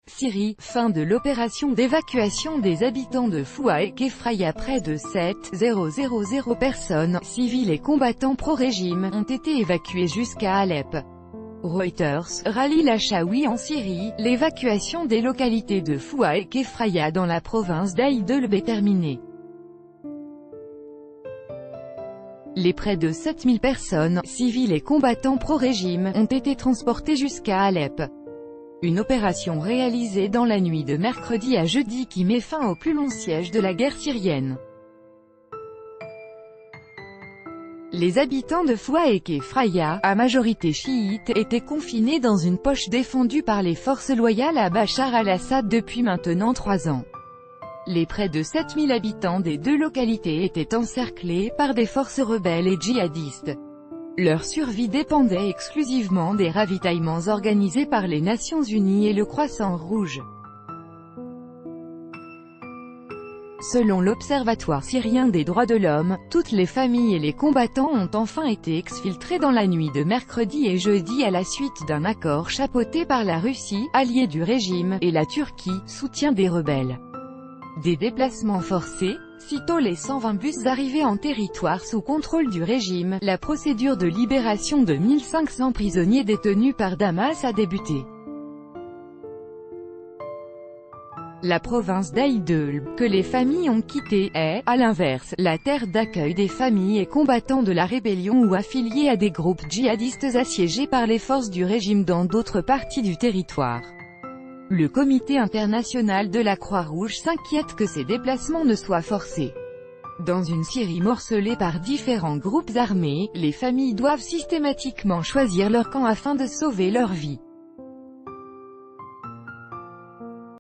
Syrie, fin de l'opération d'évacuation des habitants de Foua et Kefraya. Près de 7,000 personnes, civils et combattants pro-régime, ont été évacués jusqu'à Alep. Reuters, Khalil Achaoui en Syrie, l'évacuation des localités de Foua et Kefraya dans la province d'Aïd-el-B est terminée. Les près de 7000 personnes, civils et combattants pro-régime, ont été transportés jusqu'à Alep. Une opération réalisée dans la nuit de mercredi à jeudi qui met fin au plus long siège de la guerre syrienne. Les habitants de Foua et Kefraya, à majorité chiite, étaient confinés dans une poche défendue par les forces loyales à Bachar al-Assad depuis maintenant 3 ans. Les près de 7000 habitants des deux localités étaient encerclés par des forces rebelles et djihadistes. Leur survie dépendait exclusivement des ravitaillements organisés par les Nations Unies et le Croissant Rouge. Selon l'Observatoire syrien des droits de l'homme, toutes les familles et les combattants ont enfin été exfiltrés dans la nuit de mercredi et jeudi à la suite d'un accord chapeauté par la Russie, alliée du régime, et la Turquie, soutien des rebelles. Des déplacements forcés. Sitôt les 120 bus arrivés en territoire sous contrôle du régime, la procédure de libération de 1500 prisonniers détenus par Damas a débuté. La province d'Aïd-el-B, que les familles ont quittée, est, à l'inverse, la terre d'accueil des familles et combattants de la rébellion ou affiliés à des groupes djihadistes assiégés par les forces du régime dans d'autres parties du territoire. Le Comité international de la Croix-Rouge s'inquiète que ces déplacements ne soient forcés. Dans une Syrie morcelée par différents groupes armés, les familles doivent systématiquement choisir leur camp afin de sauver leur vie.